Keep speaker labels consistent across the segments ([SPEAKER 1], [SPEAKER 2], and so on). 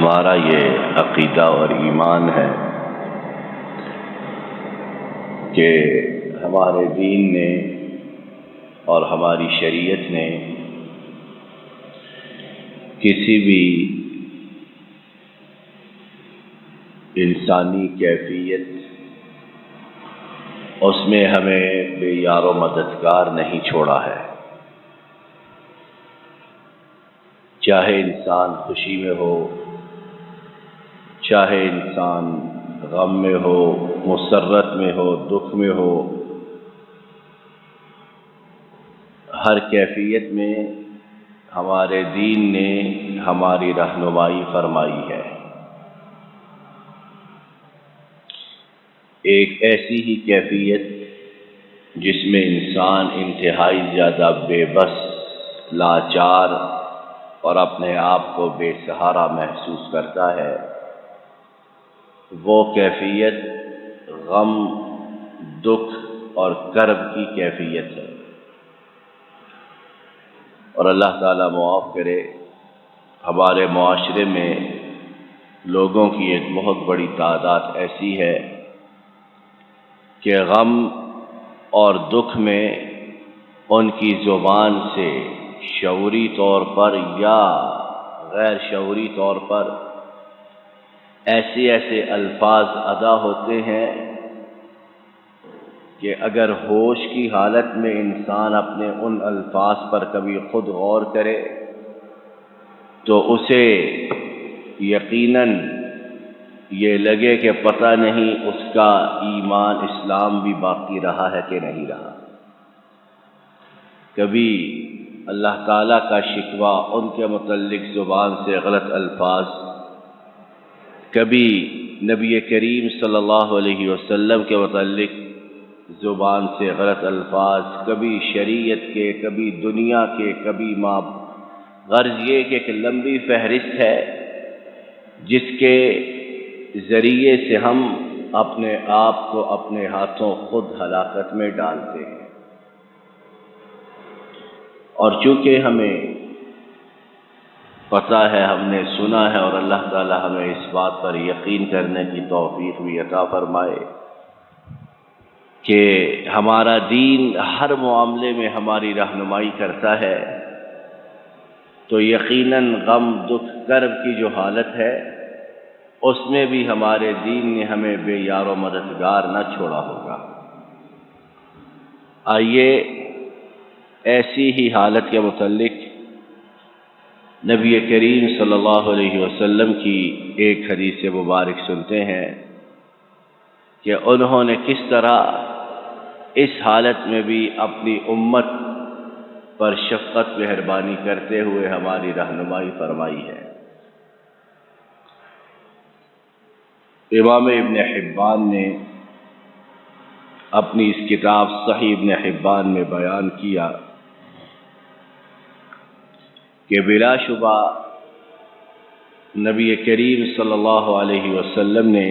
[SPEAKER 1] ہمارا یہ عقیدہ اور ایمان ہے کہ ہمارے دین نے اور ہماری شریعت نے کسی بھی انسانی کیفیت اس میں ہمیں بے یار و مددگار نہیں چھوڑا ہے، چاہے انسان خوشی میں ہو، چاہے انسان غم میں ہو، مسرت میں ہو، دکھ میں ہو، ہر کیفیت میں ہمارے دین نے ہماری رہنمائی فرمائی ہے۔ ایک ایسی ہی کیفیت جس میں انسان انتہائی زیادہ بے بس، لاچار اور اپنے آپ کو بے سہارا محسوس کرتا ہے، وہ کیفیت غم، دکھ اور کرب کی کیفیت ہے۔ اور اللہ تعالیٰ معاف کرے، ہمارے معاشرے میں لوگوں کی ایک بہت بڑی تعداد ایسی ہے کہ غم اور دکھ میں ان کی زبان سے شعوری طور پر یا غیر شعوری طور پر ایسے الفاظ ادا ہوتے ہیں کہ اگر ہوش کی حالت میں انسان اپنے ان الفاظ پر کبھی خود غور کرے تو اسے یقیناً یہ لگے کہ پتہ نہیں اس کا ایمان اسلام بھی باقی رہا ہے کہ نہیں رہا۔ کبھی اللہ تعالیٰ کا شکوہ ان کے متعلق زبان سے غلط الفاظ، کبھی نبی کریم صلی اللہ علیہ وسلم کے متعلق زبان سے غلط الفاظ، کبھی شریعت کے، کبھی دنیا کے، کبھی ماں، غرض یہ کہ ایک لمبی فہرست ہے جس کے ذریعے سے ہم اپنے آپ کو اپنے ہاتھوں خود ہلاکت میں ڈالتے ہیں۔ اور چونکہ ہمیں پتہ ہے، ہم نے سنا ہے، اور اللہ تعالی ہمیں اس بات پر یقین کرنے کی توفیق بھی عطا فرمائے کہ ہمارا دین ہر معاملے میں ہماری رہنمائی کرتا ہے، تو یقیناً غم، دکھ، کرب کی جو حالت ہے اس میں بھی ہمارے دین نے ہمیں بے یار و مددگار نہ چھوڑا ہوگا۔ آئیے ایسی ہی حالت کے متعلق نبی کریم صلی اللہ علیہ وسلم کی ایک حدیث مبارک سنتے ہیں کہ انہوں نے کس طرح اس حالت میں بھی اپنی امت پر شفقت مہربانی کرتے ہوئے ہماری رہنمائی فرمائی ہے۔ امام ابن حبان نے اپنی اس کتاب صحیح ابن حبان میں بیان کیا کہ بلا شبہ نبی کریم صلی اللہ علیہ وسلم نے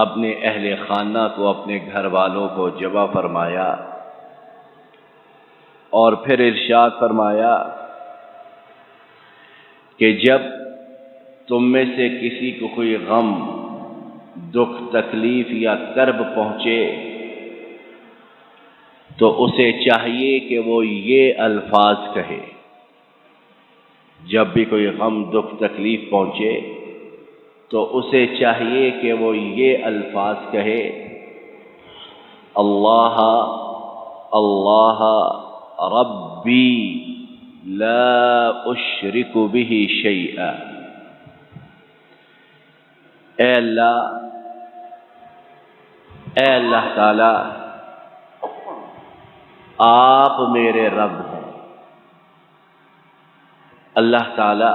[SPEAKER 1] اپنے اہل خانہ کو، اپنے گھر والوں کو جمع فرمایا اور پھر ارشاد فرمایا کہ جب تم میں سے کسی کو کوئی غم، دکھ، تکلیف یا کرب پہنچے تو اسے چاہیے کہ وہ یہ الفاظ کہے۔ جب بھی کوئی غم، دکھ، تکلیف پہنچے تو اسے چاہیے کہ وہ یہ الفاظ کہے: اللہ اللہ ربی لا اشرک بہ شیئا، اے اللہ تعالی، آپ میرے رب ہیں۔ اللہ تعالی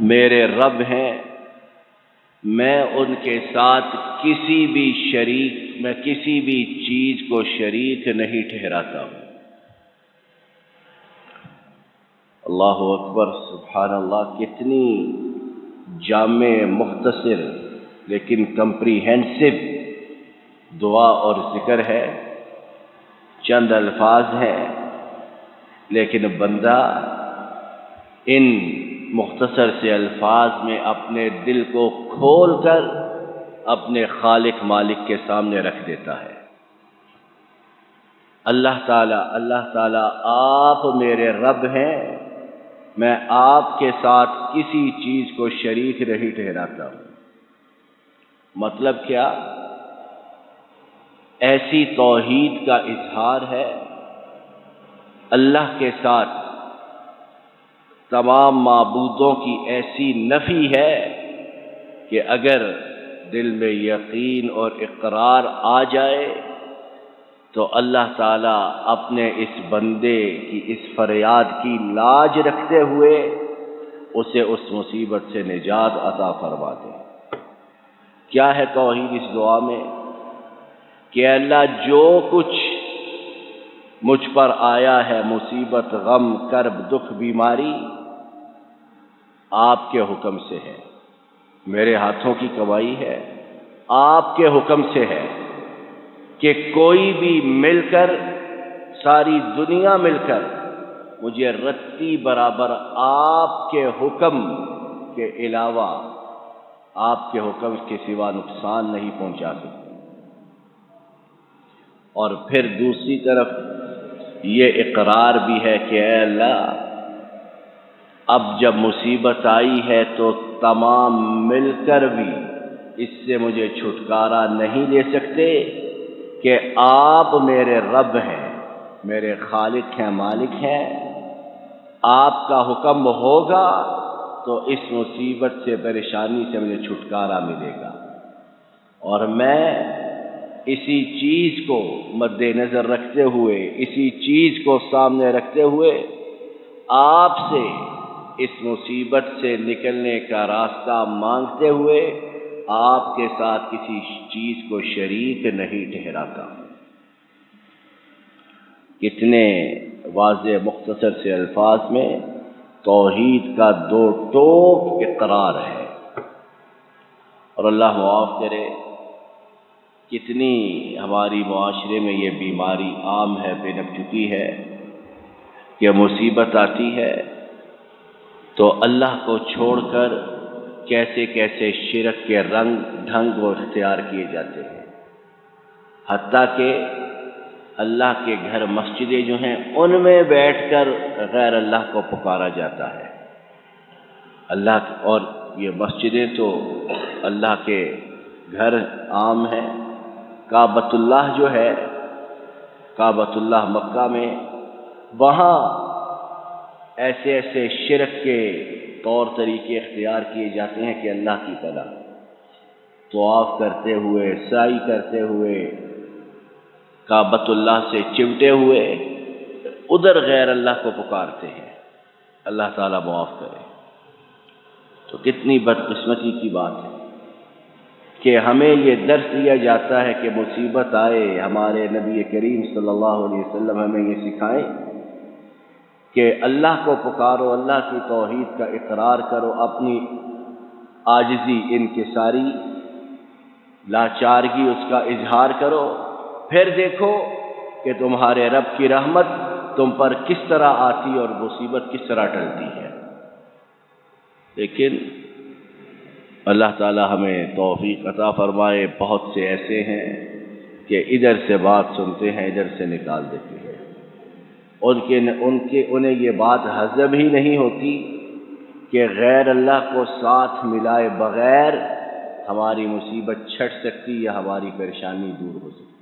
[SPEAKER 1] میرے رب ہیں، میں ان کے ساتھ کسی بھی چیز کو شریک نہیں ٹھہراتا ہوں۔ اللہ اکبر، سبحان اللہ، کتنی جامع، مختصر لیکن کمپریہنسو دعا اور ذکر ہے۔ چند الفاظ ہیں لیکن بندہ ان مختصر سے الفاظ میں اپنے دل کو کھول کر اپنے خالق مالک کے سامنے رکھ دیتا ہے۔ اللہ تعالیٰ آپ میرے رب ہیں، میں آپ کے ساتھ کسی چیز کو شریک نہیں ٹھہراتا ہوں۔ مطلب کیا؟ ایسی توحید کا اظہار ہے، اللہ کے ساتھ تمام معبودوں کی ایسی نفی ہے کہ اگر دل میں یقین اور اقرار آ جائے تو اللہ تعالیٰ اپنے اس بندے کی اس فریاد کی لاج رکھتے ہوئے اسے اس مصیبت سے نجات عطا فرما دے۔ کیا ہے توحید اس دعا میں؟ کہ اللہ جو کچھ مجھ پر آیا ہے، مصیبت، غم، کرب، دکھ، بیماری، آپ کے حکم سے ہے، میرے ہاتھوں کی کمائی ہے، آپ کے حکم سے ہے کہ کوئی بھی مل کر، ساری دنیا مل کر مجھے رتی برابر آپ کے حکم کے علاوہ، آپ کے حکم کے سوا نقصان نہیں پہنچا سکتی۔ اور پھر دوسری طرف یہ اقرار بھی ہے کہ اے اللہ، اب جب مصیبت آئی ہے تو تمام مل کر بھی اس سے مجھے چھٹکارا نہیں دے سکتے، کہ آپ میرے رب ہیں، میرے خالق ہیں، مالک ہیں، آپ کا حکم ہوگا تو اس مصیبت سے، پریشانی سے مجھے چھٹکارا ملے گا۔ اور میں اسی چیز کو مد نظر رکھتے ہوئے، اسی چیز کو سامنے رکھتے ہوئے آپ سے اس مصیبت سے نکلنے کا راستہ مانگتے ہوئے آپ کے ساتھ کسی چیز کو شریک نہیں ٹھہراتا ہوں۔ کتنے واضح مختصر سے الفاظ میں توحید کا دو ٹوک اقرار ہے۔ اور اللہ معاف کرے، کتنی ہماری معاشرے میں یہ بیماری عام ہے، پنپ چکی ہے کہ مصیبت آتی ہے تو اللہ کو چھوڑ کر کیسے کیسے شرک کے رنگ ڈھنگ وہ اختیار کیے جاتے ہیں، حتیٰ کہ اللہ کے گھر مسجدیں جو ہیں ان میں بیٹھ کر غیر اللہ کو پکارا جاتا ہے۔ اللہ اور یہ مسجدیں تو اللہ کے گھر عام ہیں۔ کعبۃ اللہ جو ہے، کعبۃ اللہ مکہ میں، وہاں ایسے ایسے شرک کے طور طریقے اختیار کیے جاتے ہیں کہ اللہ کی پناہ، طواف کرتے ہوئے، سعی کرتے ہوئے، کعبۃ اللہ سے چمٹے ہوئے ادھر غیر اللہ کو پکارتے ہیں۔ اللہ تعالیٰ معاف کرے۔ تو کتنی بدقسمتی کی بات ہے کہ ہمیں یہ درس دیا جاتا ہے کہ مصیبت آئے، ہمارے نبی کریم صلی اللہ علیہ وسلم ہمیں یہ سکھائیں کہ اللہ کو پکارو، اللہ کی توحید کا اقرار کرو، اپنی عاجزی، انکساری، لاچارگی اس کا اظہار کرو، پھر دیکھو کہ تمہارے رب کی رحمت تم پر کس طرح آتی اور مصیبت کس طرح ٹلتی ہے۔ لیکن اللہ تعالی ہمیں توفیق عطا فرمائے۔ بہت سے ایسے ہیں کہ ادھر سے بات سنتے ہیں، ادھر سے نکال دیتے ہیں، انہیں یہ بات ہضم ہی نہیں ہوتی کہ غیر اللہ کو ساتھ ملائے بغیر ہماری مصیبت چھٹ سکتی یا ہماری پریشانی دور ہو سکتی۔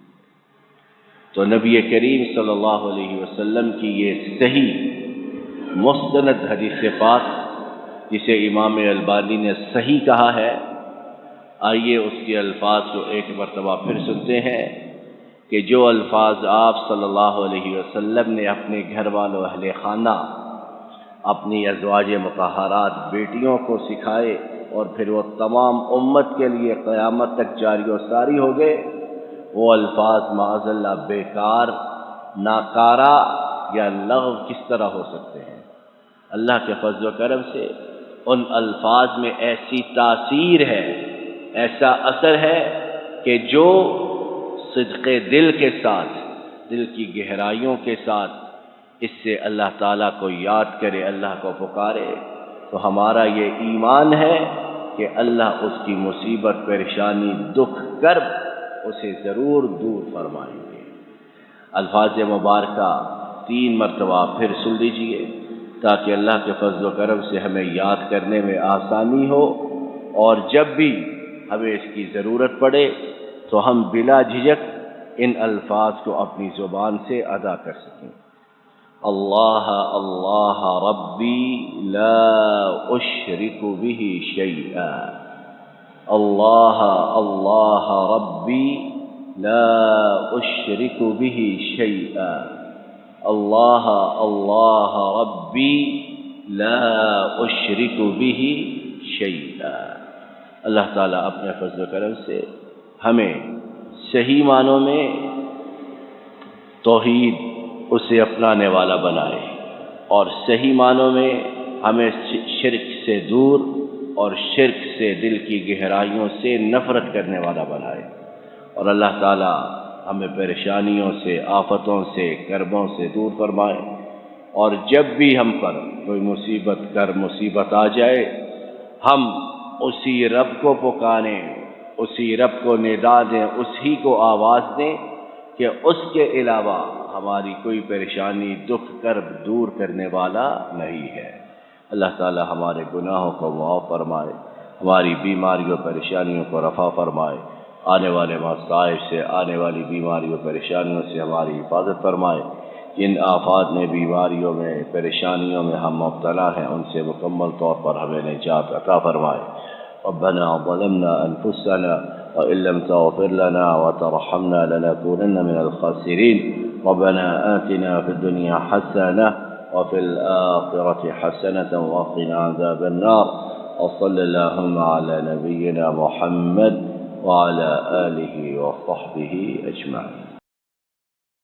[SPEAKER 1] تو نبی کریم صلی اللہ علیہ وسلم کی یہ صحیح مستند حدیث پاک، جسے امام البانی نے صحیح کہا ہے، آئیے اس کے الفاظ کو ایک مرتبہ پھر سنتے ہیں کہ جو الفاظ آپ صلی اللہ علیہ وسلم نے اپنے گھر والوں، اہل خانہ، اپنی ازواج مطہرات، بیٹیوں کو سکھائے اور پھر وہ تمام امت کے لیے قیامت تک جاری و ساری ہو گئے، وہ الفاظ معاذ اللہ بیکار، ناکارہ یا لغو کس طرح ہو سکتے ہیں؟ اللہ کے فضل و کرم سے ان الفاظ میں ایسی تاثیر ہے، ایسا اثر ہے کہ جو صدق دل کے ساتھ، دل کی گہرائیوں کے ساتھ اس سے اللہ تعالیٰ کو یاد کرے، اللہ کو پکارے، تو ہمارا یہ ایمان ہے کہ اللہ اس کی مصیبت، پریشانی، دکھ، کرب اسے ضرور دور فرمائیں گے۔ الفاظ مبارکہ 3 مرتبہ پھر سن لیجئے تاکہ اللہ کے فضل و کرم سے ہمیں یاد کرنے میں آسانی ہو، اور جب بھی ہمیں اس کی ضرورت پڑے تو ہم بلا جھجک ان الفاظ کو اپنی زبان سے ادا کر سکیں۔ اللہ اللہ ربی لا اشرک بہ شیئا، اللہ اللہ ربی لا اشرک بہ شیئا، اللہ اللہ ربی لا اشرک بہ شیئا۔ اللہ تعالیٰ اپنے فضل و کرم سے ہمیں صحیح معنوں میں توحید اسے اپنانے والا بنائے، اور صحیح معنوں میں ہمیں شرک سے دور اور شرک سے دل کی گہرائیوں سے نفرت کرنے والا بنائے، اور اللہ تعالیٰ ہمیں پریشانیوں سے، آفتوں سے، کربوں سے دور فرمائے، اور جب بھی ہم پر کوئی مصیبت آ جائے ہم اسی رب کو پکاریں، اسی رب کو ندا دیں، اسی کو آواز دیں کہ اس کے علاوہ ہماری کوئی پریشانی، دکھ، کرب دور کرنے والا نہیں ہے۔ اللہ تعالی ہمارے گناہوں کو معاف فرمائے، ہماری بیماریوں پریشانیوں کو رفع فرمائے، آنے والے مصائب سے، آنے والی بیماریوں پریشانیوں سے ہماری حفاظت فرمائے۔ جن آفات میں، بیماریوں میں، پریشانیوں میں ہم مبتلا ہیں ان سے مکمل طور پر ہمیں نجات عطا فرمائے۔ ربنا ظلمنا انفسنا وان لم تغفر لنا وترحمنا لنكونن من الخاسرين ربنا آتنا في الدنيا حسنة وفي الآخرة حسنة وقنا عذاب النار وصلى اللهم على نبينا محمد وعلى آله وصحبه أجمعين۔